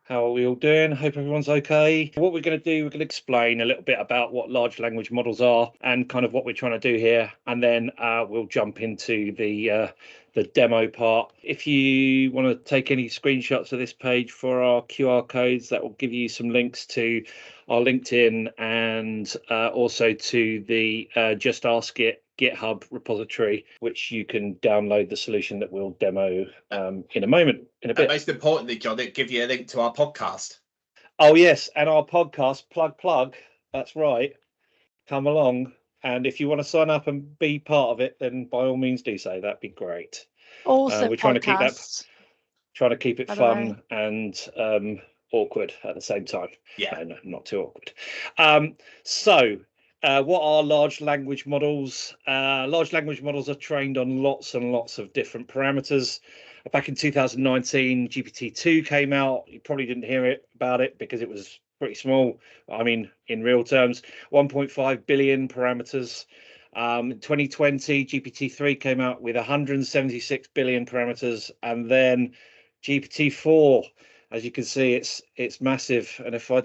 How are we all doing? Hope everyone's okay. What we're going to do, we're going to explain a little bit about what large language models are and kind of what we're trying to do here, and then we'll jump into the demo part. If you want to take any screenshots of this page for our QR codes, that will give you some links to our LinkedIn and also to the Just Ask It GitHub repository, which you can download the solution that we'll demo in a moment, in a bit. And most importantly, John, it'll give you a link to our podcast. Oh yes, and our podcast, plug. That's right. Come along, and if you want to sign up and be part of it, then by all means do so. That'd be great. Also, we're trying to keep it fun and awkward at the same time. Yeah, no, not too awkward. What are large language models? Large language models are trained on lots and lots of different parameters. Back in 2019, GPT-2 came out. You probably didn't hear about it because it was pretty small. I mean, in real terms, 1.5 billion parameters. 2020, GPT-3 came out with 176 billion parameters, and then GPT-4. As you can see, it's massive. And if I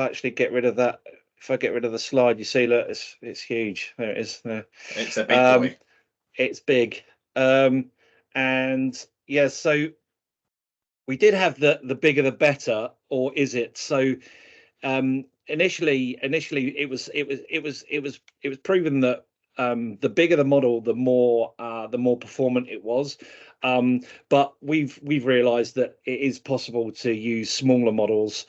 actually get rid of that. If I get rid of the slide, you see, look, it's huge. There it is. There. It's a big boy. It's big. And yeah, so we did have the bigger the better, or is it? So initially it was proven that the bigger the model, the more performant it was. But we've realized that it is possible to use smaller models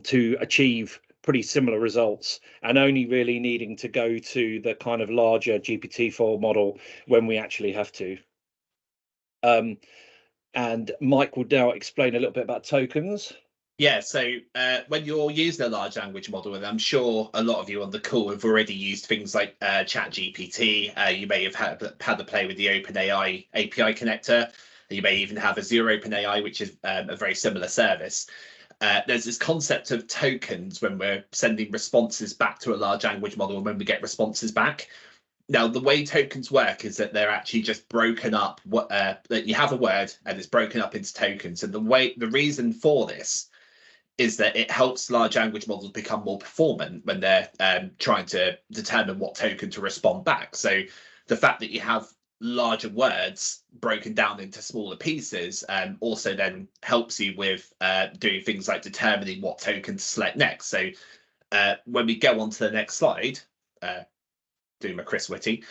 to achieve pretty similar results, and only really needing to go to the kind of larger GPT-4 model when we actually have to. And Mike will now explain a little bit about tokens. Yeah, so when you're using a large language model, and I'm sure a lot of you on the call have already used things like ChatGPT, you may have had the play with the OpenAI API connector. You may even have Azure OpenAI, which is a very similar service. There's this concept of tokens when we're sending responses back to a large language model and when we get responses back. Now, the way tokens work is that they're actually just broken up. That you have a word and it's broken up into tokens. And the reason for this is that it helps large language models become more performant when they're trying to determine what token to respond back. So the fact that you have larger words broken down into smaller pieces also then helps you with doing things like determining what token to select next. So when we go on to the next slide, doing my Chris Whitty,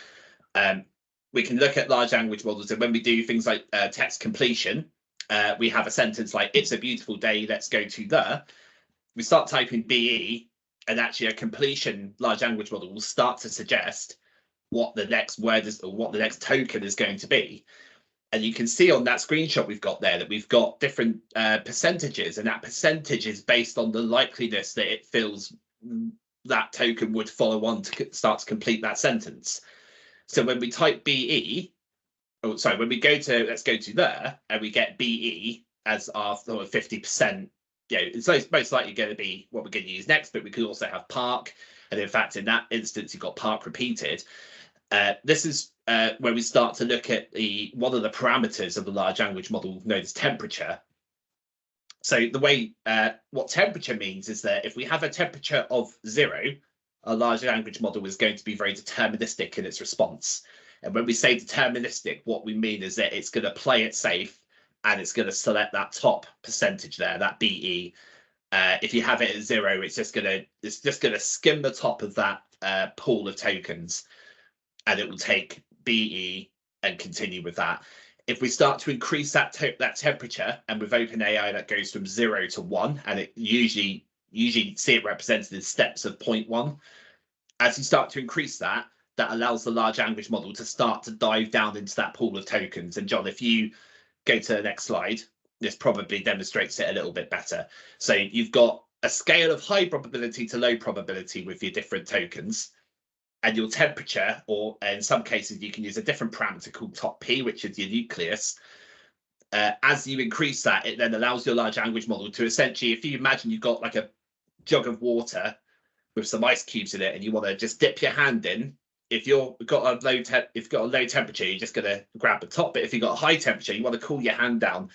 we can look at large language models, and when we do things like text completion, we have a sentence like, "It's a beautiful day, let's go to the," we start typing BE, and actually a completion large language model will start to suggest what the next word is or what the next token is going to be. And you can see on that screenshot we've got there that we've got different percentages, and that percentage is based on the likeliness that it feels that token would follow on to start to complete that sentence. So when we type BE, when we go to, let's go to there, and we get BE as our sort of 50%, it's most likely going to be what we're going to use next, but we could also have park. And in fact, in that instance, you've got park repeated. This is where we start to look at one of the parameters of the large language model known as temperature. So the way what temperature means is that if we have a temperature of 0, a large language model is going to be very deterministic in its response. And when we say deterministic, what we mean is that it's going to play it safe and it's going to select that top percentage there, that BE. If you have it at 0, it's just going to skim the top of that pool of tokens, and it will take BE and continue with that. If we start to increase that temperature, and with OpenAI that goes from 0 to 1, and it usually see it represented in steps of 0.1. As you start to increase that allows the large language model to start to dive down into that pool of tokens. And John, if you go to the next slide, this probably demonstrates it a little bit better. So you've got a scale of high probability to low probability with your different tokens, and your temperature, or in some cases you can use a different parameter called top P, which is your nucleus. As you increase that, it then allows your large language model to essentially, if you imagine you've got like a jug of water with some ice cubes in it, and you want to just dip your hand in, if you've got a low temperature, you're just going to grab the top. But if you've got a high temperature, you want to cool your hand down,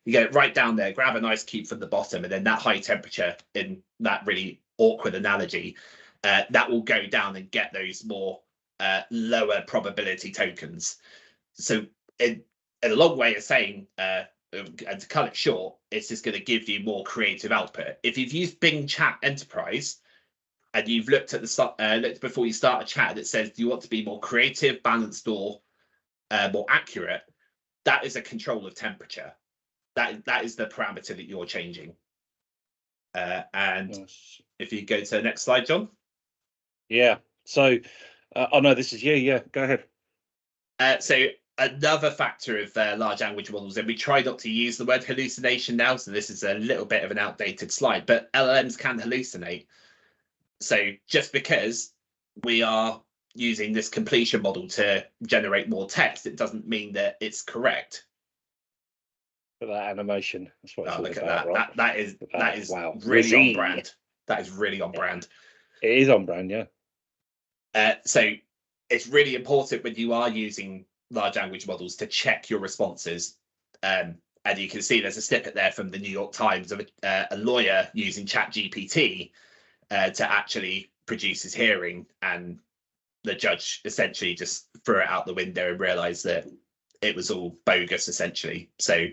You get it right down there, grab an ice cube from the bottom, and then that high temperature, in that really awkward analogy, that will go down and get those more lower probability tokens. So in a long way of saying, and to cut it short, it's just going to give you more creative output. If you've used Bing Chat Enterprise and you've looked at the start, looked before you start a chat that says, do you want to be more creative, balanced, or more accurate? That is a control of temperature. That is the parameter that you're changing. And nice. If you go to the next slide, John. Yeah. So, oh no, this is you. Yeah, go ahead. So another factor of large language models, and we try not to use the word hallucination now, so this is a little bit of an outdated slide, but LLMs can hallucinate. So just because we are using this completion model to generate more text, it doesn't mean that it's correct. But that animation, that's what it's all look about, at that. Right? That is wow. Really on brand. That is really on brand. It is on brand, yeah. So it's really important when you are using large language models to check your responses. And you can see there's a snippet there from the New York Times of a lawyer using ChatGPT to actually produce his hearing, and the judge essentially just threw it out the window and realized that it was all bogus, essentially. So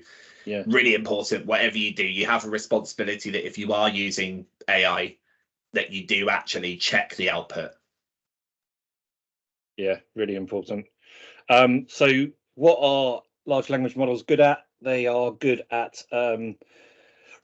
yeah, really important, whatever you do, you have a responsibility that if you are using AI, that you do actually check the output. Yeah, really important. So what are large language models good at? They are good at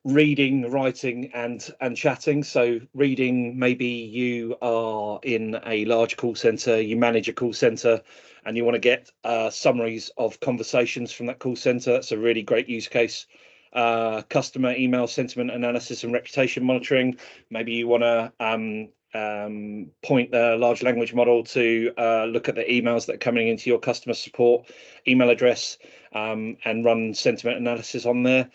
reading, writing, and chatting. So reading, maybe you are in a large call center, you manage a call center, and you want to get summaries of conversations from that call center. That's a really great use case. Customer email sentiment analysis and reputation monitoring. Maybe you want to point the large language model to look at the emails that are coming into your customer support email address and run sentiment analysis on there.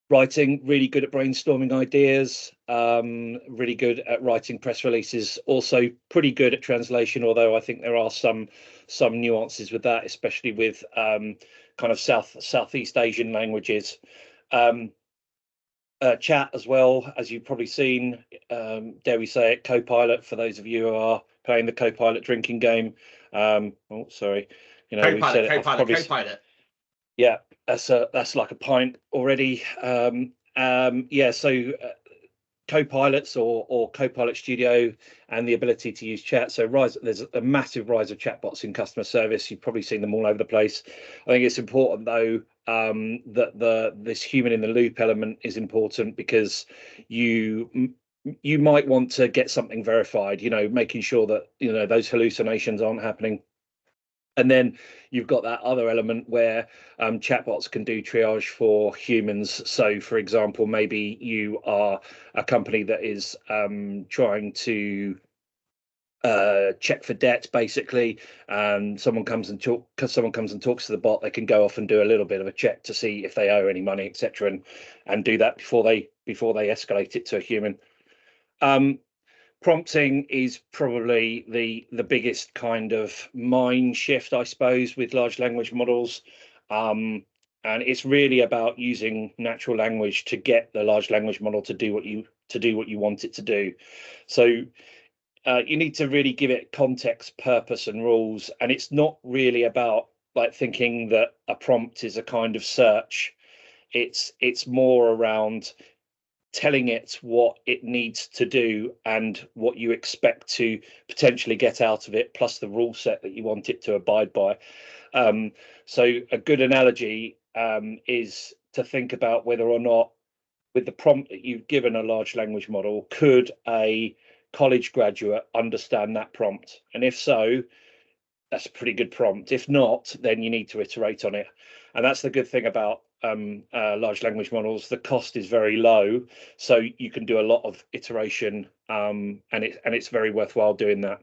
Writing, really good at brainstorming ideas, really good at writing press releases, also pretty good at translation, although I think there are some nuances with that, especially with kind of Southeast Asian languages. Chat as well, as you've probably seen, dare we say it, Copilot, for those of you who are playing the Copilot drinking game. Oh, sorry. You know, Copilot. Yeah, that's like a pint already. Yeah, so Copilots or Copilot Studio and the ability to use chat. So there's a massive rise of chatbots in customer service. You've probably seen them all over the place. I think it's important though that this human in the loop element is important, because you might want to get something verified, you know, making sure that, you know, those hallucinations aren't happening. And then you've got that other element where chatbots can do triage for humans. So, for example, maybe you are a company that is trying to check for debt, basically. Someone comes and talks to the bot. They can go off and do a little bit of a check to see if they owe any money, etc., and do that before they escalate it to a human. Prompting is probably the biggest kind of mind shift, I suppose, with large language models, and it's really about using natural language to get the large language model to do what you want it to do. So you need to really give it context, purpose, and rules, and it's not really about like thinking that a prompt is a kind of search. It's more around telling it what it needs to do and what you expect to potentially get out of it, plus the rule set that you want it to abide by. So a good analogy is to think about whether or not, with the prompt that you've given a large language model, could a college graduate understand that prompt? And if so, that's a pretty good prompt. If not, then you need to iterate on it. And that's the good thing about large language models. The cost is very low, so you can do a lot of iteration, and it's very worthwhile doing that.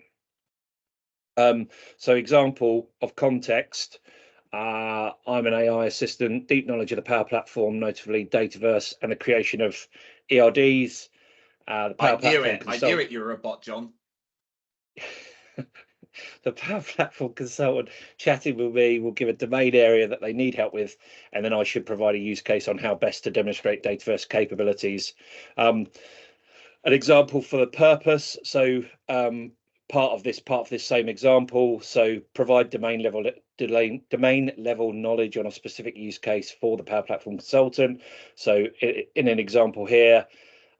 So example of context, I'm an AI assistant, deep knowledge of the Power Platform, notably Dataverse and the creation of ERDs. I knew it. You were a bot, John. the Power Platform consultant chatting with me will give a domain area that they need help with, and then I should provide a use case on how best to demonstrate Dataverse capabilities. An example for the purpose. So part of this same example. So provide domain level knowledge on a specific use case for the Power Platform consultant. So in an example here,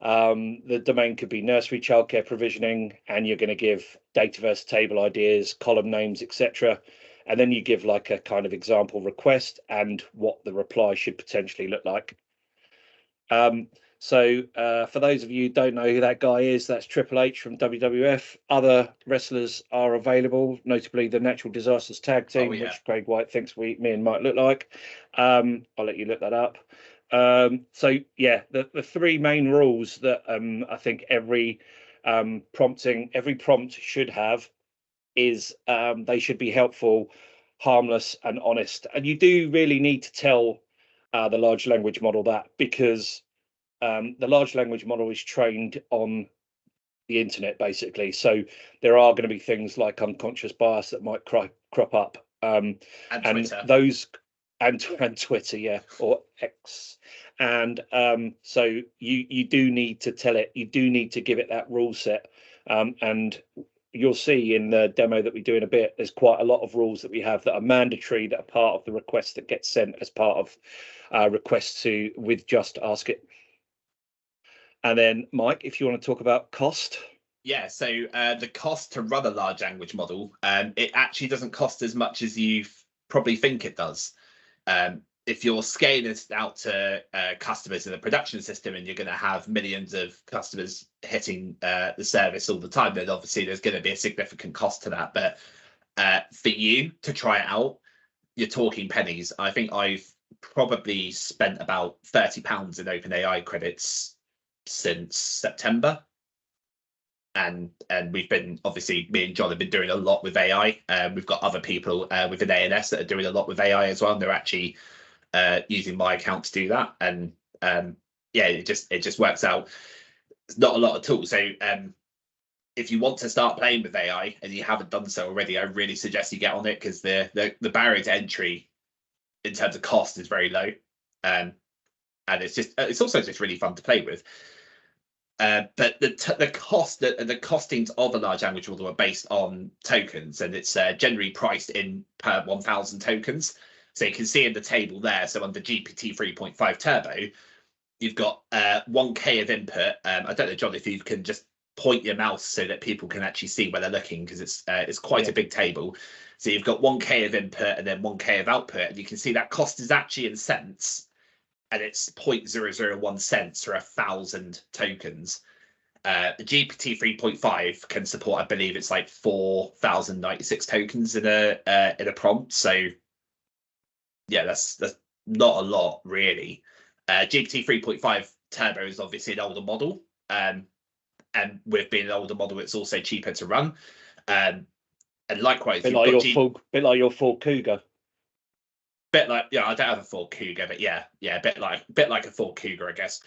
the domain could be nursery childcare provisioning, and you're going to give Dataverse table ideas, column names, etc. And then you give like a kind of example request and what the reply should potentially look like. So for those of you who don't know who that guy is, that's Triple H from WWF. Other wrestlers are available, notably the Natural Disasters Tag Team, which Craig White thinks me and Mike look like. I'll let you look that up. So yeah, the three main rules that I think every prompt should have is they should be helpful, harmless, and honest. And you do really need to tell the large language model that, because the large language model is trained on the internet, basically. So there are going to be things like unconscious bias that might crop up, and those and Twitter, yeah, or X. And so you do need to tell it. You do need to give it that rule set, and you'll see in the demo that we do in a bit, there's quite a lot of rules that we have that are mandatory, that are part of the request that gets sent as part of requests to with Just Ask It. And then, Mike, if you want to talk about cost. Yeah, so the cost to run a large language model, it actually doesn't cost as much as you probably think it does. If you're scaling this out to customers in the production system, and you're going to have millions of customers hitting the service all the time, then obviously there's going to be a significant cost to that. But for you to try it out, you're talking pennies. I think I've probably spent about £30 in OpenAI credits since September, and we've been, obviously me and John have been doing a lot with AI. We've got other people within ANS that are doing a lot with AI as well, and they're actually using my account to do that. And yeah, it just works out. It's not a lot of tools. So if you want to start playing with AI and you haven't done so already, I really suggest you get on it, because the barrier to entry in terms of cost is very low, and it's also just really fun to play with. But the costings of a large language model are based on tokens, and it's generally priced in per 1,000 tokens. So you can see in the table there, so under GPT 3.5 Turbo, you've got 1K of input. I don't know, John, if you can just point your mouse so that people can actually see where they're looking, because it's quite a big table. So you've got 1K of input and then 1K of output, and you can see that cost is actually in cents, and it's 0.001 cents for 1,000 tokens. The GPT 3.5 can support, I believe it's like 4,096 tokens in a prompt. So yeah, that's not a lot really. GPT 3.5 Turbo is obviously an older model, and with being an older model, it's also cheaper to run. And likewise, bit like your Ford Cougar. Bit like, yeah, I don't have a Ford Cougar, but yeah, a bit like a Ford Cougar, I guess.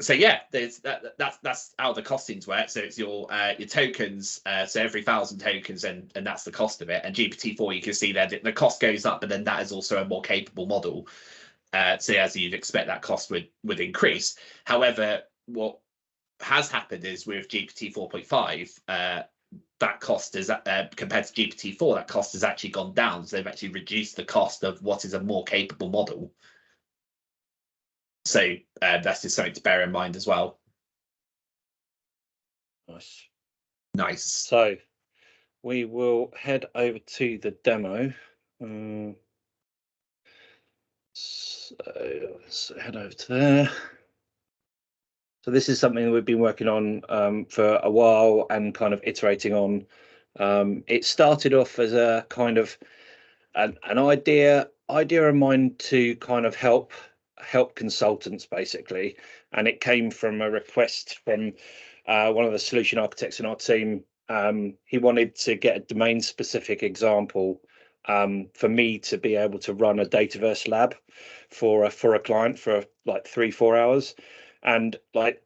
So yeah, that's how the costings work. So it's your tokens. So every 1,000 tokens, and that's the cost of it. And GPT-4, you can see there the cost goes up, but then that is also a more capable model. So as you'd expect, that cost would increase. However, what has happened is with GPT 4.5, that cost is compared to GPT-4, that cost has actually gone down. So they've actually reduced the cost of what is a more capable model. So that's just something to bear in mind as well. Nice. So we will head over to the demo. So let's head over to there. So this is something that we've been working on for a while and kind of iterating on. It started off as a kind of an idea of mine to kind of help consultants, basically, and it came from a request from one of the solution architects in our team. He wanted to get a domain specific example for me to be able to run a Dataverse lab for a client for like 3-4 hours. And like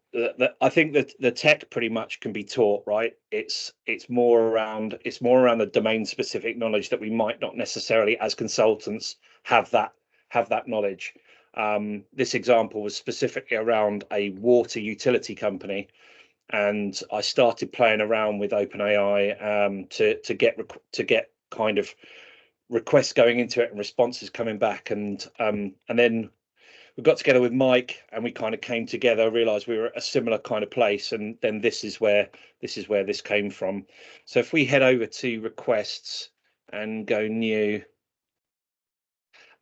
I think that the tech pretty much can be taught, right? It's more around the domain specific knowledge that we might not necessarily as consultants have that knowledge. This example was specifically around a water utility company, and I started playing around with OpenAI to get kind of requests going into it and responses coming back, and then we got together with Mike and we kind of came together, realized we were at a similar kind of place, and then this is where this came from. So if we head over to requests and go new,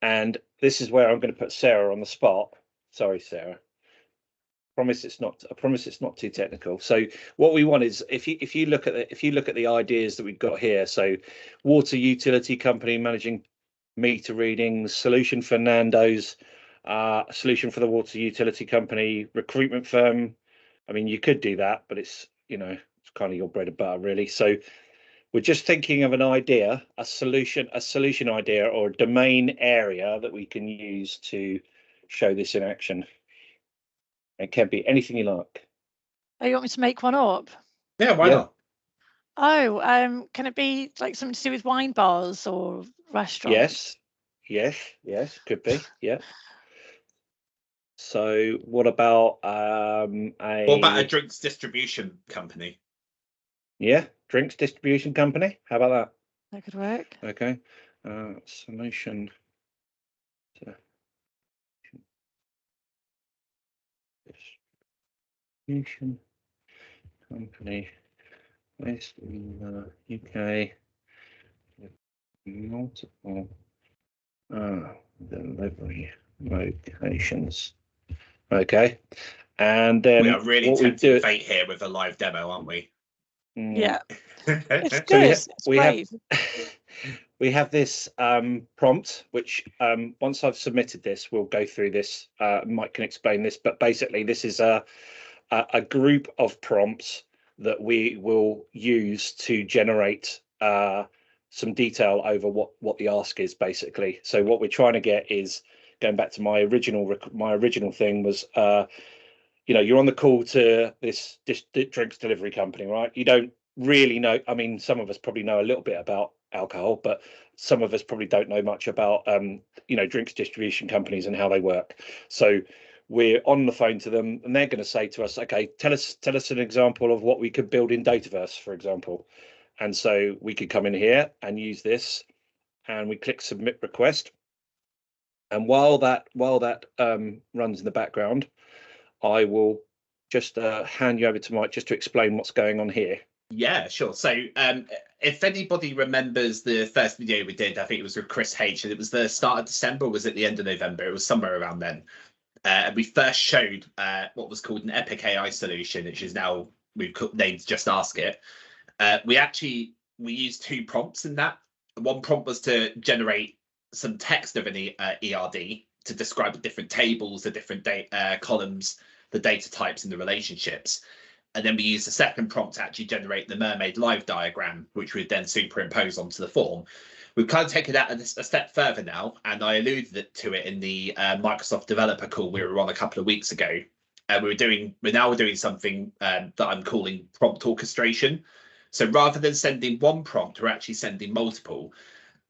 and this is where I'm going to put Sarah on the spot. Sorry, Sarah. I promise it's not too technical. So what we want is if you look at the ideas that we've got here, so water utility company managing meter readings, solution for Nando's, a solution for the water utility company, recruitment firm. I mean, you could do that, but it's kind of your bread and butter, really. So we're just thinking of an idea, a solution idea, or a domain area that we can use to show this in action. It can be anything you like. Oh, you want me to make one up? Yeah, why not? Oh, can it be like something to do with wine bars or restaurants? Yes, could be. Yeah. So what about a drinks distribution company? Yeah, drinks distribution company. How about that? That could work. Okay. Solution distribution company based in the UK with multiple delivery locations. Okay. And then we are really tempting fate here with a live demo, aren't we? Yeah. It's good. We have this prompt, which once I've submitted this, we'll go through this. Mike can explain this, but basically this is a group of prompts that we will use to generate some detail over what the ask is, basically. So what we're trying to get is, going back to my original thing was, you're on the call to this drinks delivery company, right? You don't really know. I mean, some of us probably know a little bit about alcohol, but some of us probably don't know much about drinks distribution companies and how they work. So we're on the phone to them, and they're going to say to us, okay, tell us an example of what we could build in Dataverse, for example. And so we could come in here and use this, and we click submit request. And while that runs in the background, I will just hand you over to Mike just to explain what's going on here. Yeah, sure. So if anybody remembers the first video we did, I think it was with Chris H, and it was the start of December, or was it the end of November? It was somewhere around then. And we first showed what was called an Epic AI solution, which is now we've named Just Ask It. We used two prompts in that. One prompt was to generate some text of an ERD to describe the different tables, the different columns, the data types, and the relationships. And then we used the second prompt to actually generate the mermaid live diagram, which we'd then superimpose onto the form. We've kind of taken that a step further now, and I alluded to it in the Microsoft developer call we were on a couple of weeks ago. We're now doing something that I'm calling prompt orchestration. So rather than sending one prompt, we're actually sending multiple.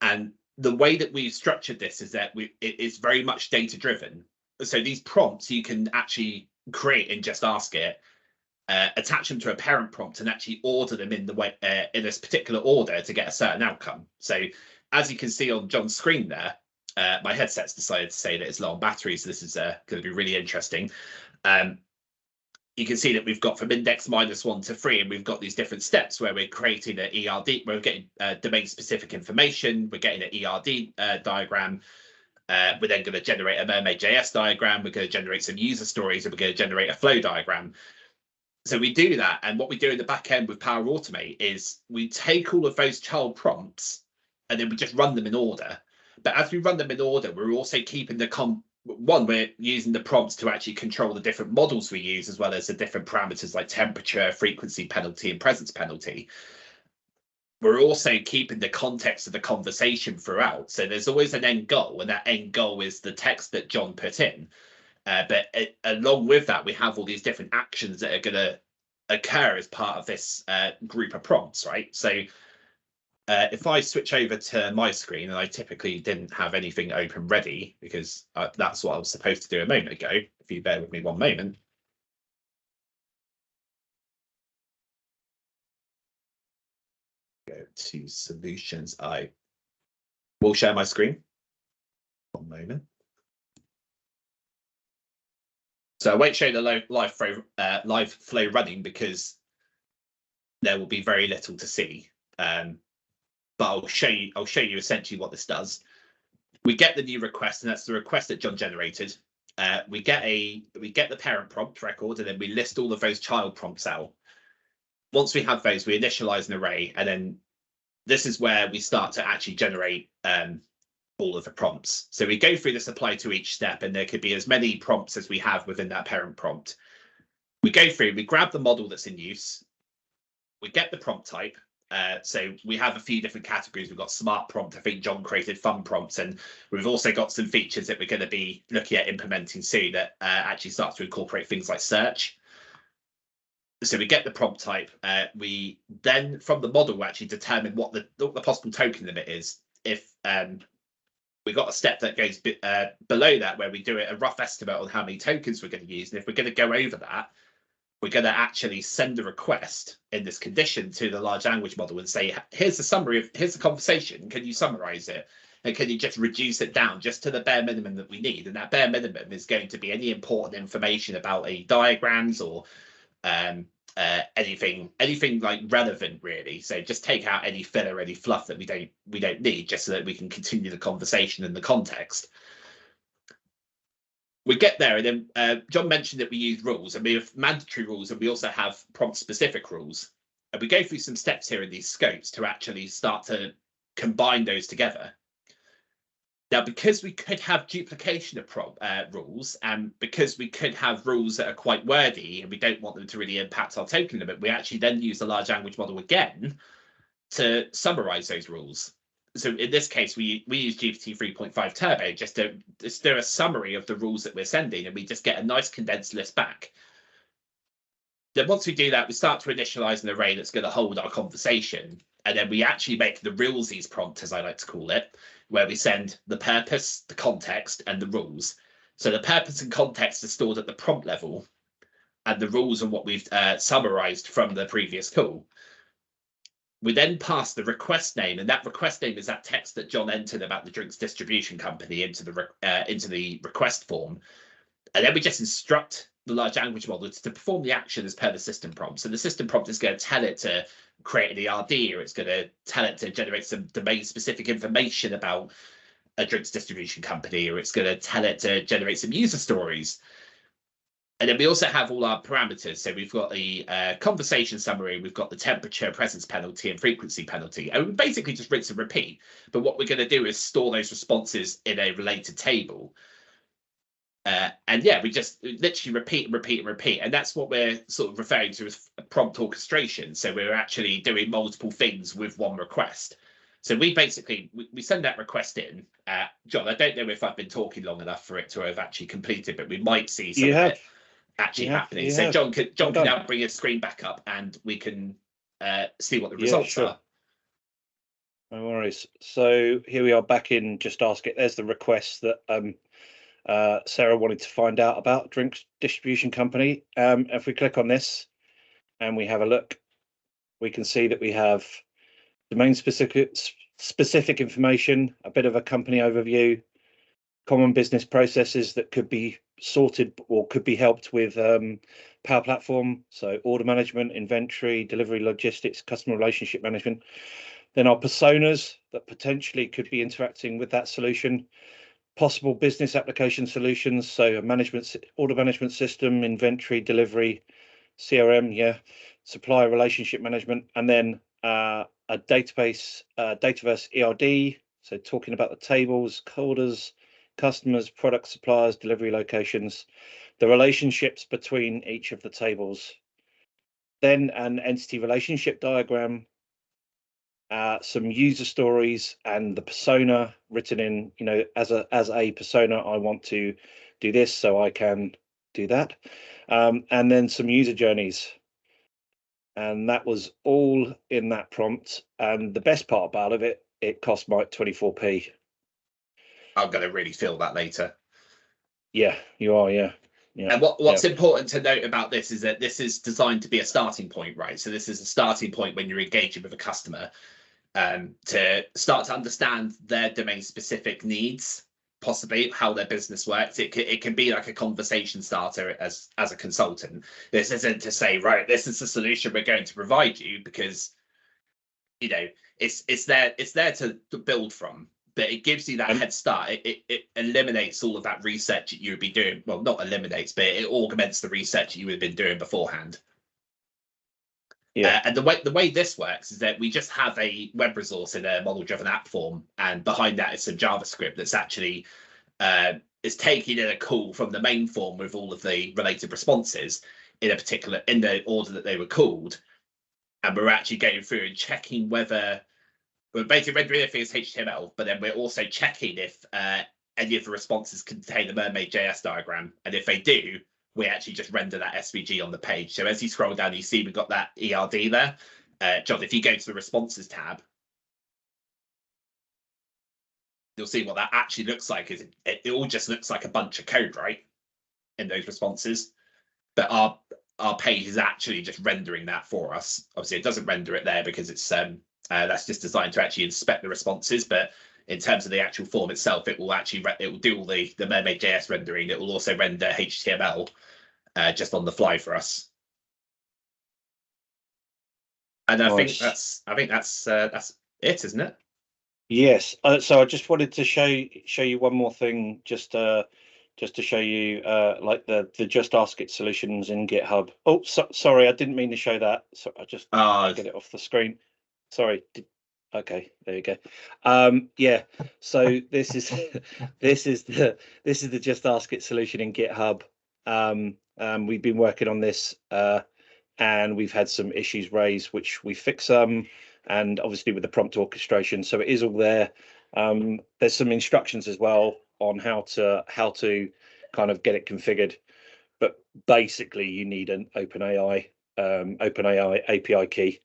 And the way that we've structured this is that it is very much data driven. So these prompts you can actually create and Just Ask It, attach them to a parent prompt, and actually order them in the way in this particular order to get a certain outcome. So as you can see on John's screen there, my headset's decided to say that it's low on battery, so this is going to be really interesting. You can see that we've got from index -1 to 3, and we've got these different steps where we're creating an ERD, we're getting domain-specific information, we're getting an ERD diagram, we're then going to generate a mermaid.js diagram, we're going to generate some user stories, and we're going to generate a flow diagram. So we do that, and what we do in the back end with Power Automate is we take all of those child prompts, and then we just run them in order. But as we run them in order, we're also keeping we're using the prompts to actually control the different models we use, as well as the different parameters like temperature, frequency penalty, and presence penalty. We're also keeping the context of the conversation throughout. So there's always an end goal, and that end goal is the text that John put in. Along with that, we have all these different actions that are going to occur as part of this group of prompts, right? So if I switch over to my screen, and I typically didn't have anything open ready because that's what I was supposed to do a moment ago. If you bear with me one moment. Go to solutions. I will share my screen. One moment. So I won't show the live flow running because there will be very little to see. But I'll show you essentially what this does. We get the new request, and that's the request that John generated. We get the parent prompt record, and then we list all of those child prompts out. Once we have those, we initialize an array, and then this is where we start to actually generate all of the prompts. So we go through this apply to each step, and there could be as many prompts as we have within that parent prompt. We go through, we grab the model that's in use, we get the prompt type. So we have a few different categories. We've got smart prompt. I think John created fun prompts, and we've also got some features that we're going to be looking at implementing soon that actually starts to incorporate things like search. So we get the prompt type. We then, from the model, actually determine what the possible token limit is. If we got a step that goes below that, where we do a rough estimate on how many tokens we're going to use, and if we're going to go over that, we're going to actually send a request in this condition to the large language model and say, here's the summary of, here's the conversation, can you summarize it? And can you just reduce it down just to the bare minimum that we need? And that bare minimum is going to be any important information about any diagrams or anything like relevant, really. So just take out any filler, any fluff that we don't need, just so that we can continue the conversation in the context. We get there, and then John mentioned that we use rules, and we have mandatory rules, and we also have prompt-specific rules. And we go through some steps here in these scopes to actually start to combine those together. Now, because we could have duplication of rules, and because we could have rules that are quite wordy, and we don't want them to really impact our token limit, we actually then use the large language model again to summarize those rules. So in this case, we use GPT 3.5 Turbo just to do a summary of the rules that we're sending, and we just get a nice condensed list back. Then once we do that, we start to initialize an array that's going to hold our conversation, and then we actually make the realsies prompt, as I like to call it, where we send the purpose, the context, and the rules. So the purpose and context are stored at the prompt level, and the rules are what we've summarized from the previous call. We then pass the request name, and that request name is that text that John entered about the drinks distribution company into the request form. And then we just instruct the large language model to perform the action as per the system prompt. So the system prompt is going to tell it to create an ERD, or it's going to tell it to generate some domain-specific information about a drinks distribution company, or it's going to tell it to generate some user stories. And then we also have all our parameters. So we've got the conversation summary, we've got the temperature, presence penalty, and frequency penalty. And we basically just rinse and repeat. But what we're going to do is store those responses in a related table. And yeah, we just literally repeat and repeat and repeat. And that's what we're sort of referring to as prompt orchestration. So we're actually doing multiple things with one request. So we basically, we send that request in. John, I don't know if I've been talking long enough for it to have actually completed, but we might see some of it actually happening. So John can now bring his screen back up, and we can see what the results are. No worries. So here we are back in Just Ask It. There's the request that Sarah wanted to find out about drinks distribution company. If we click on this and we have a look, we can see that we have domain specific information, a bit of a company overview, common business processes that could be sorted or could be helped with Power Platform. So order management, inventory, delivery, logistics, customer relationship management. Then our personas that potentially could be interacting with that solution. Possible business application solutions, so a order management system, inventory, delivery, CRM, supplier relationship management, and then a database, Dataverse ERD, so talking about the tables, coders, customers, product suppliers, delivery locations, the relationships between each of the tables, then an entity relationship diagram, some user stories, and the persona written in, as a persona, I want to do this so I can do that. And then some user journeys. And that was all in that prompt. And the best part about it, it cost Mike 24p. I'm going to really feel that later. Yeah, you are. Yeah. Yeah. And what's important to note about this is that this is designed to be a starting point, right? So this is a starting point when you're engaging with a customer to start to understand their domain specific needs, possibly how their business works. It can be like a conversation starter as a consultant. This isn't to say, right, this is the solution we're going to provide you, because it's there to build from. But it gives you that head start. It eliminates all of that research that you would be doing. Well, not eliminates, but it augments the research that you would have been doing beforehand. Yeah. And the way this works is that we just have a web resource in a model-driven app form, and behind that is some JavaScript that's actually is taking in a call from the main form with all of the related responses in the order that they were called, and we're actually going through and checking whether. We're basically rendering everything as HTML, but then we're also checking if any of the responses contain the mermaid.js diagram. And if they do, we actually just render that SVG on the page. So as you scroll down, you see we've got that ERD there. John, if you go to the responses tab, you'll see what that actually looks like. It all just looks like a bunch of code, right, in those responses. But our page is actually just rendering that for us. Obviously, it doesn't render it there because it's that's just designed to actually inspect the responses. But in terms of the actual form itself, it will do all the mermaid.js rendering. It will also render HTML just on the fly for us. And I think that's it, isn't it? Yes. So I just wanted to show you one more thing, just to show you like the Just Ask It solutions in GitHub. Oh, sorry, I didn't mean to show that. So I just get it off the screen. Sorry. Okay, there you go. Yeah. So this is the Just Ask It solution in GitHub. We've been working on this, and we've had some issues raised, which we fix and obviously with the prompt orchestration. So it is all there. There's some instructions as well on how to kind of get it configured. But basically, you need an OpenAI API key,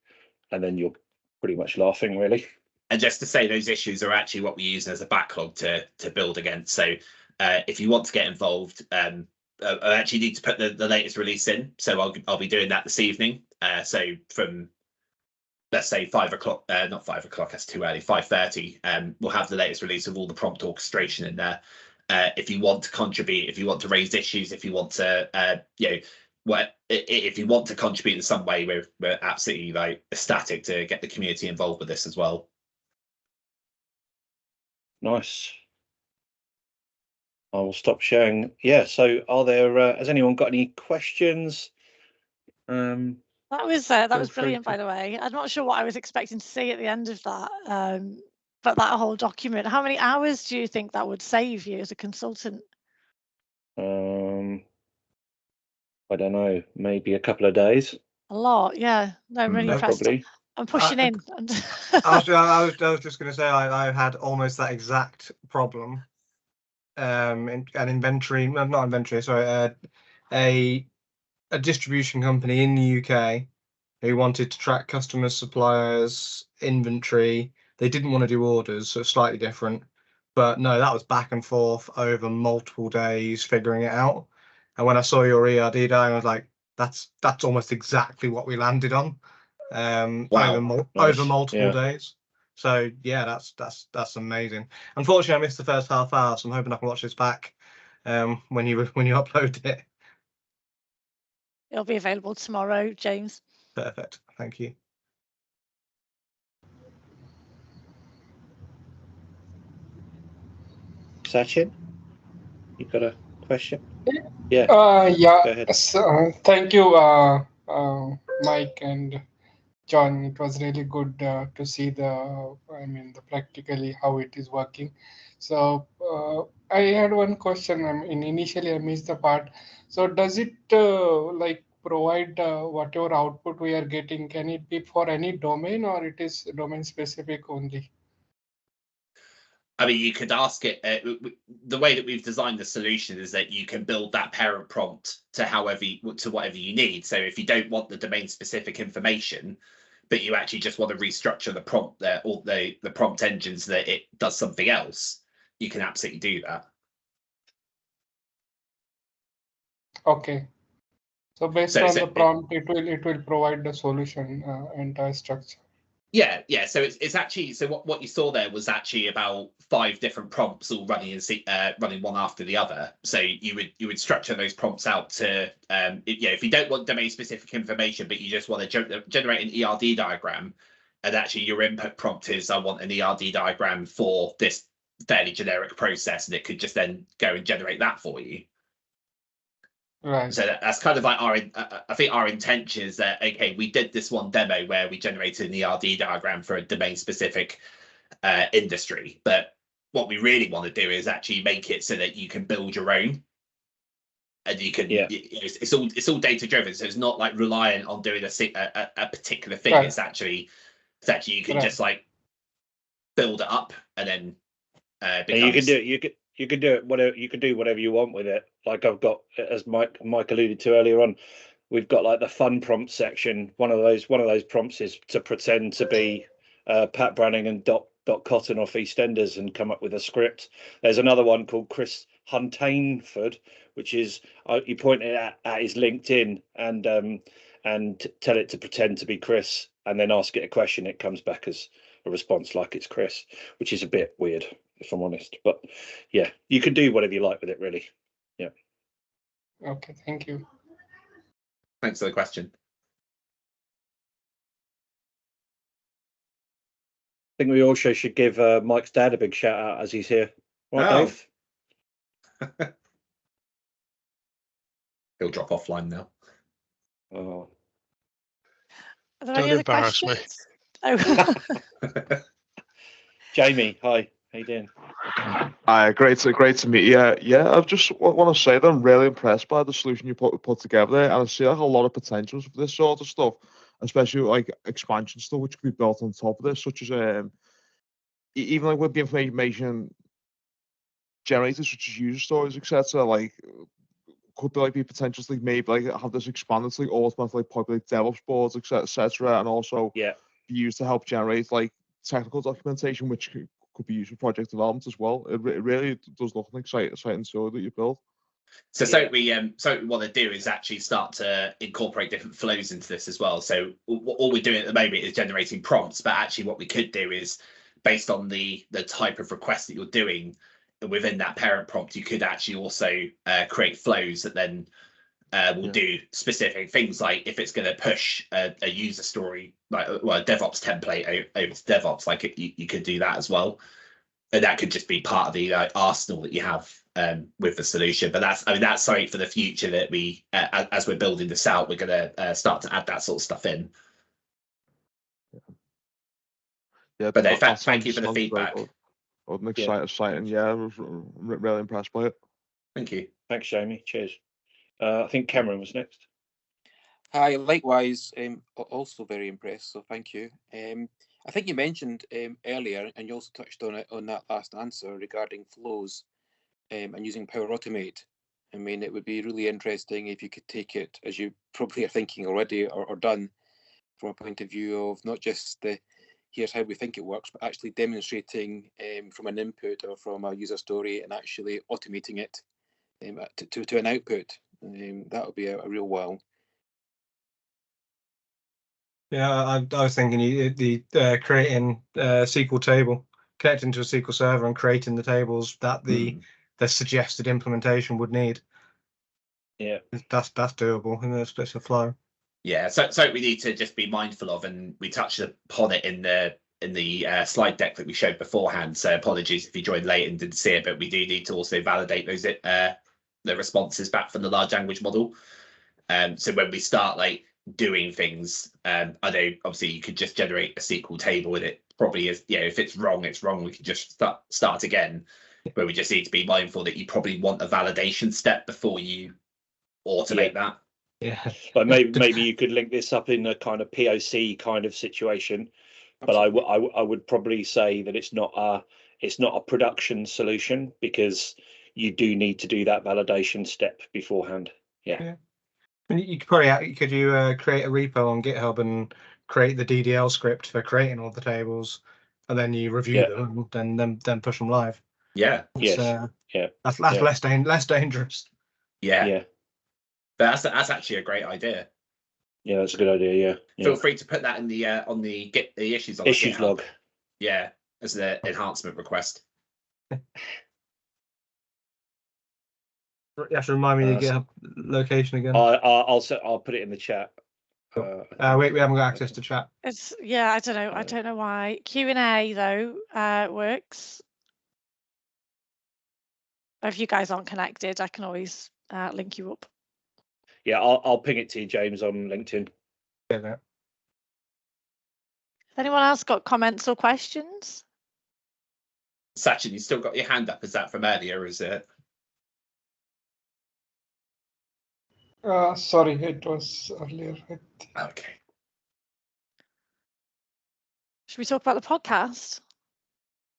and then you're pretty much laughing, really. And just to say, those issues are actually what we use as a backlog to build against. So if you want to get involved, I actually need to put the latest release in. So I'll be doing that this evening. So from, let's say, 5 o'clock, not 5 o'clock, that's too early, 5:30, we'll have the latest release of all the prompt orchestration in there. If you want to contribute, if you want to raise issues, if you want to, if you want to contribute in some way, we're absolutely like ecstatic to get the community involved with this as well. Nice. I will stop sharing. Yeah. So, are there? Has anyone got any questions? That was brilliant, by the way. I'm not sure what I was expecting to see at the end of that, but that whole document. How many hours do you think that would save you as a consultant? I don't know, maybe a couple of days. A lot, yeah. No, I'm really impressed. Probably. I'm pushing in. I was just going to say I had almost that exact problem. An inventory, not inventory, sorry, a distribution company in the UK who wanted to track customers, suppliers, inventory. They didn't want to do orders, so slightly different. But no, that was back and forth over multiple days figuring it out. And when I saw your ERD diagram, I was like, that's almost exactly what we landed on. Over multiple days. So yeah, that's amazing. Unfortunately, I missed the first half hour, so I'm hoping I can watch this back when you upload it. It'll be available tomorrow, James. Perfect. Thank you. Sachin, you got a question? Yeah. Yeah. Thank you, Mike and John. It was really good to see the practically how it is working. So I had one question. Initially I missed the part. So does it like provide whatever output we are getting? Can it be for any domain, or it is domain specific only? I mean, you could ask it. The way that we've designed the solution is that you can build that parent prompt to whatever you need. So if you don't want the domain specific information, but you actually just want to restructure the prompt there, or the prompt engine so that it does something else, you can absolutely do that. Okay. So based on the prompt, it will provide the solution entire structure. Yeah. So it's actually, so what you saw there was actually about 5 different prompts all running one after the other. So you would structure those prompts out to if you don't want domain specific information, but you just want to generate an ERD diagram, and actually your input prompt is, I want an ERD diagram for this fairly generic process, and it could just then go and generate that for you. Right. So that's kind of like I think our intention is that, okay, we did this one demo where we generated an ERD diagram for a domain specific industry, but what we really want to do is actually make it so that you can build your own, and you can it's all data driven, so it's not like reliant on doing a particular thing. Right. It's actually you can just like build it up, and then you can do it whatever, you can do whatever you want with it. Like I've got, as Mike alluded to earlier on, we've got like the fun prompt section. One of those prompts is to pretend to be Pat Branning and Dot Cotton off EastEnders and come up with a script. There's another one called Chris Huntainford, which is you point it at his LinkedIn and tell it to pretend to be Chris, and then ask it a question. It comes back as a response like it's Chris, which is a bit weird, if I'm honest. But yeah, you can do whatever you like with it, really. Yeah. Okay, thank you. Thanks for the question. I think we also should give Mike's dad a big shout out as he's here. Right, Dave? He'll drop offline now. Oh. Are there any other questions? Oh. Jamie, hi. How you doing? Great to meet you. Yeah, I just want to say that I'm really impressed by the solution you put together there, and I see like a lot of potentials for this sort of stuff, especially like expansion stuff which could be built on top of this, such as even like with the information generators such as user stories, etc. Like could there like be potentials like maybe like have this expanded to like automatically populate DevOps boards, etc. and also be used to help generate like technical documentation which could be used for project development as well. It really does look an exciting tool that you built. So something we want to do is actually start to incorporate different flows into this as well. So all we're doing at the moment is generating prompts, but actually what we could do is, based on the type of request that you're doing within that parent prompt, you could actually also create flows that then will do specific things, like if it's going to push a user story, like a DevOps template over to DevOps, like you could do that as well, and that could just be part of the arsenal that you have with the solution. But that's something for the future that we, as we're building this out, we're going to start to add that sort of stuff in. Yeah, but in fact, thank you for the feedback. Exciting. Yeah, I was really impressed by it. Thank you. Thanks, Jamie. Cheers. I think Cameron was next. Hi, likewise, also very impressed, so thank you. I think you mentioned earlier, and you also touched on it on that last answer regarding flows and using Power Automate. I mean, it would be really interesting if you could take it, as you probably are thinking already or done, from a point of view of not just the here's how we think it works, but actually demonstrating from an input or from a user story and actually automating it to an output. That would be a real wow. Yeah, I was thinking the creating a SQL table, connecting to a SQL server and creating the tables that the suggested implementation would need. Yeah, that's doable in the special flow. Yeah, so we need to just be mindful of, and we touched upon it in the slide deck that we showed beforehand. So apologies if you joined late and didn't see it, but we do need to also validate those the responses back from the large language model. So when we start like doing things, I know obviously you could just generate a SQL table, and it probably is, if it's wrong, it's wrong. We can just start again. But we just need to be mindful that you probably want a validation step before you automate that. Yeah, but maybe you could link this up in a kind of POC kind of situation, But I would probably say that it's not a production solution, because you do need to do that validation step beforehand. Yeah. And you could probably create a repo on GitHub and create the DDL script for creating all the tables, and then you review them and then push them live. Yeah. That's less dangerous. Yeah. But that's actually a great idea. Yeah, that's a good idea. Yeah. Feel free to put that in the on the issues on issues log. Yeah, as an enhancement request. You have to remind me to get a location again. I'll put it in the chat. We haven't got access to chat. I don't know why. Q&A though works. If you guys aren't connected, I can always link you up. Yeah, I'll ping it to you, James, on LinkedIn. Yeah. Has anyone else got comments or questions? Sachin, you still got your hand up. Is that from earlier, is it? Sorry, it was earlier. Okay. Should we talk about the podcast?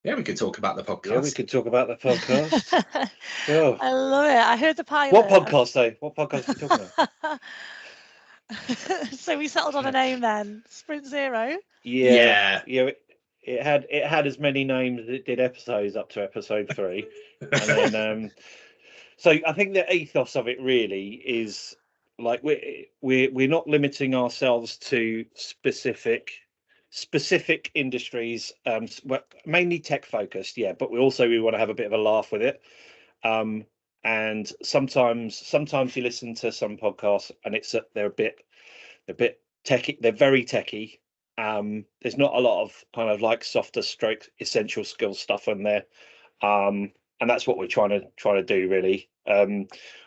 Yeah, we could talk about the podcast. Yeah, we could talk about the podcast. Oh. I love it. I heard the pilot. What podcast, though? What podcast are we talking about? So we settled on a name then. Sprint Zero. Yeah. It had as many names as it did episodes up to episode 3, and then so I think the ethos of it really is like we're not limiting ourselves to specific industries, mainly tech focused, but we want to have a bit of a laugh with it, and sometimes you listen to some podcasts and they're a bit techy, they're very techy. There's not a lot of kind of like softer stroke essential skills stuff in there, and that's what we're trying to do really.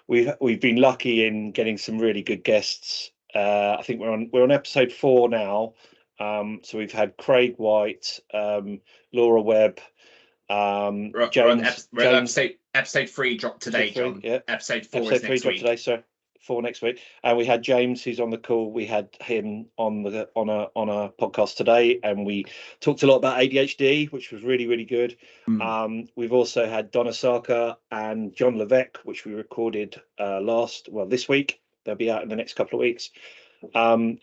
We've been lucky in getting some really good guests. I think we're on episode 4 now. So we've had Craig White, Laura Webb, James. Episode 3 dropped today, John. Yeah. Episode 4 episode is 3 next dropped week. today, so 4 next week. And we had James, who's on the call. We had him on a podcast today, and we talked a lot about ADHD, which was really, really good. We've also had Donna Sarkar and John Levesque, which we recorded this week. They'll be out in the next couple of weeks. And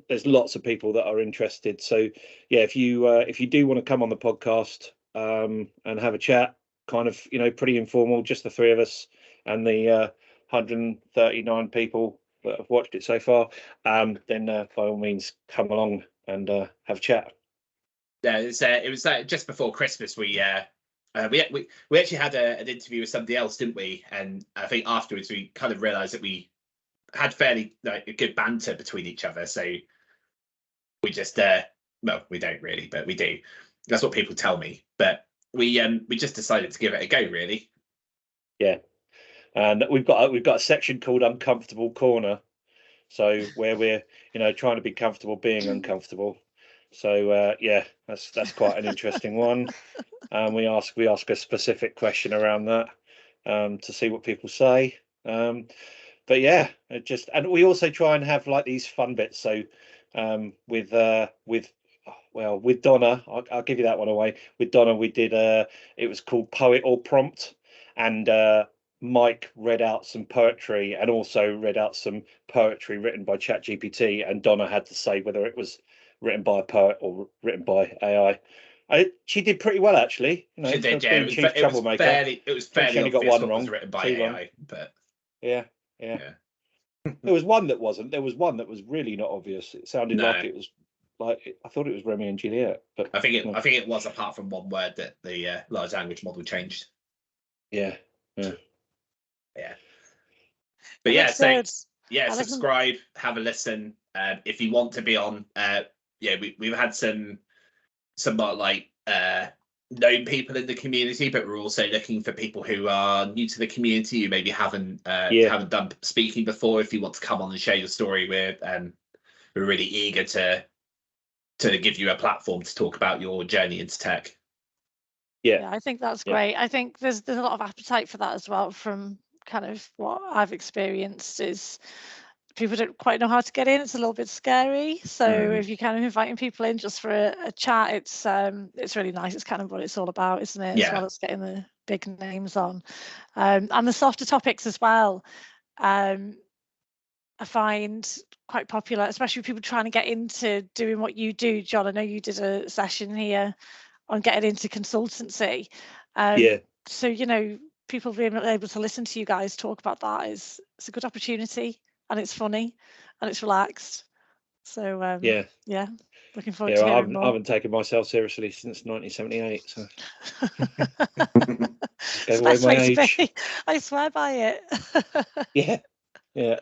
there's lots of people that are interested. So if you do want to come on the podcast and have a chat, kind of pretty informal, just the 3 of us and the 139 people that have watched it so far, then by all means come along and have a chat. Yeah, it was just before Christmas. We actually had an interview with somebody else, didn't we? And I think afterwards we kind of realised that we had fairly a good banter between each other. So we just we don't really, but we do. That's what people tell me. But we just decided to give it a go, really. Yeah. And we've got a section called Uncomfortable Corner, so where we're trying to be comfortable being uncomfortable. So that's quite an interesting one. We ask a specific question around that to see what people say. But and we also try and have like these fun bits. So with Donna, I'll give you that one away. With Donna, we did it was called Poet or Prompt, and Mike read out some poetry and also read out some poetry written by ChatGPT, and Donna had to say whether it was written by a poet or written by AI. She did pretty well, actually. She did, yeah. It was fairly only got one wrong. Was written by AI, but yeah. There was one that wasn't. There was one that was really not obvious. It sounded like it was like I thought it was Romeo and Juliet, but I think it was, apart from one word that the large language model changed. Yeah. But subscribe, have a listen. If you want to be on, we've had some like known people in the community, but we're also looking for people who are new to the community, who maybe haven't done speaking before. If you want to come on and share your story, we're really eager to give you a platform to talk about your journey into tech. Yeah, I think that's great. I think there's a lot of appetite for that as well, from kind of what I've experienced, is people don't quite know how to get in. It's a little bit scary. So if you're kind of inviting people in just for a chat, it's really nice. It's kind of what it's all about, isn't it? Yeah. As well as getting the big names on, and the softer topics as well. I find quite popular, especially with people trying to get into doing what you do, John. I know you did a session here on getting into consultancy. So, you know, people being able to listen to you guys talk about that it's a good opportunity, and it's funny and it's relaxed. So yeah, looking forward to hearing more. I haven't taken myself seriously since 1978. So it's the best way to be. I swear by it. Yeah.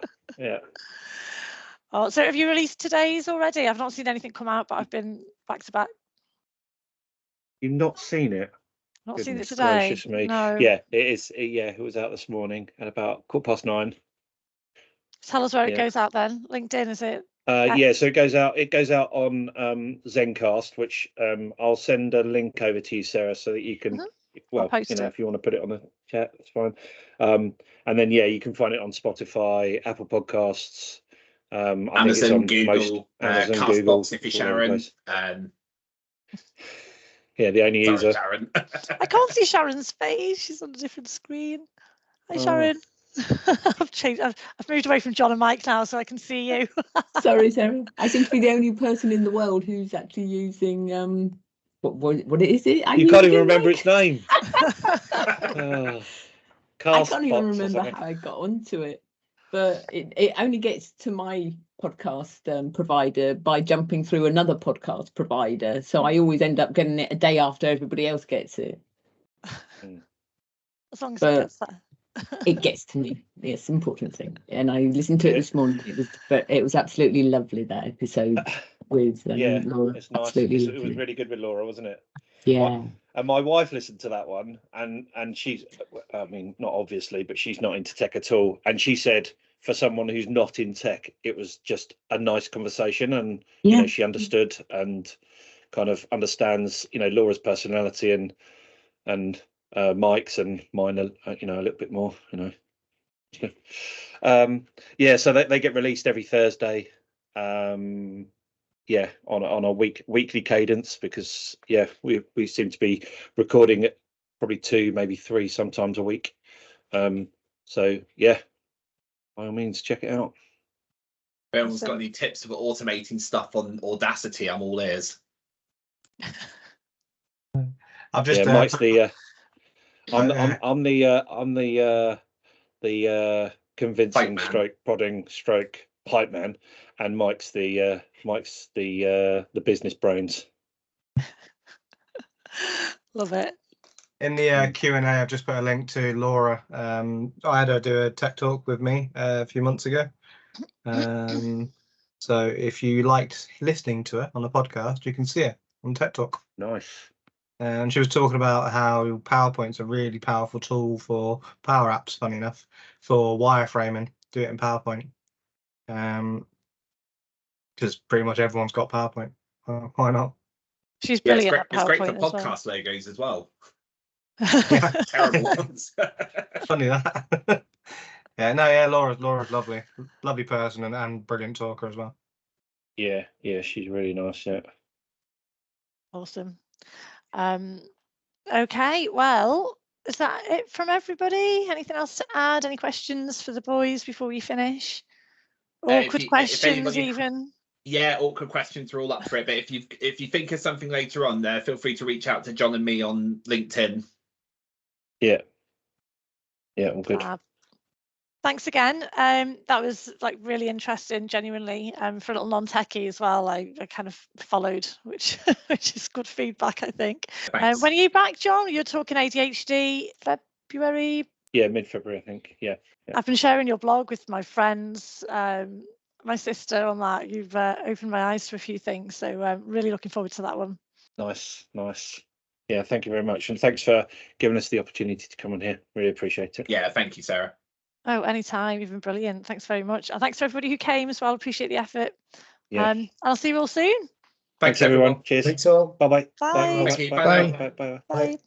Oh, so have you released today's already? I've not seen anything come out, but I've been back to back. You've not seen it? Not seen it today. Me. No. Yeah, it is. It was out this morning at about 9:15. Tell us where it goes out then. LinkedIn, is it? So it goes out. It goes out on Zencast, which I'll send a link over to you, Sarah, so that you can. Well, you know, if you want to put it on the chat, that's fine. And then you can find it on Spotify, Apple Podcasts, Amazon, Google, Castbox if you're Sharon. The only user. Sharon. I can't see Sharon's face. She's on a different screen. Hi, Sharon. I've changed. I've moved away from John and Mike now, so I can see you. Sorry, Sarah. I seem to be the only person in the world who's actually using what is it? You can't even remember its name. I can't even remember how I got onto it, but it only gets to my podcast provider by jumping through another podcast provider. So I always end up getting it a day after everybody else gets it. As long as it gets there. It gets to me. It's an important thing. And I listened to it this morning. It was absolutely lovely, that episode with Laura. It's nice. It was really good with Laura, wasn't it? Yeah. And my wife listened to that one, and she's, I mean, not obviously, but she's not into tech at all. And she said, for someone who's not in tech, it was just a nice conversation, and you know, she understood and kind of understands, you know, Laura's personality and Mike's and mine, you know, a little bit more, you know. So they get released every Thursday. On a weekly cadence, because we seem to be recording it probably 2, maybe 3 sometimes a week. So by all means, check it out. If anyone's got any tips for automating stuff on Audacity, I'm all ears. I've just Mike's the I'm the convincing stroke prodding stroke hype man, and Mike's the business brains. Love it. In the Q&A, I've just put a link to Laura. I had her do a tech talk with me a few months ago. So if you liked listening to her on the podcast, you can see her on Tech Talk. Nice. And she was talking about how PowerPoint's a really powerful tool for Power Apps, funny enough, for wireframing. Do it in PowerPoint. Because pretty much everyone's got PowerPoint. Why not? She's brilliant. It's great for podcast logos as well. Terrible ones. Funny that. Laura's lovely person and brilliant talker as well. Yeah, she's really nice. Yeah. Awesome. Okay, well, is that it from everybody? Anything else to add? Any questions for the boys before we finish? Awkward questions, even. Yeah, awkward questions are all up for it. But if you think of something later on, feel free to reach out to John and me on LinkedIn. Yeah, all good. Thanks again. That was like really interesting, genuinely. For a little non-techie as well, I kind of followed, which is good feedback, I think. When are you back, John? You're talking ADHD February? Yeah, mid-February, I think. Yeah. I've been sharing your blog with my friends, my sister on that. You've opened my eyes to a few things, so I'm really looking forward to that one. Nice. Yeah, thank you very much, and thanks for giving us the opportunity to come on here. Really appreciate it. Yeah, thank you, Sarah. Oh, anytime. You've been brilliant. Thanks very much. And thanks to everybody who came as well. Appreciate the effort. Yeah. I'll see you all soon. Thanks everyone. Cheers. Thanks all. Bye-bye. Bye. Thank you. Bye. Bye.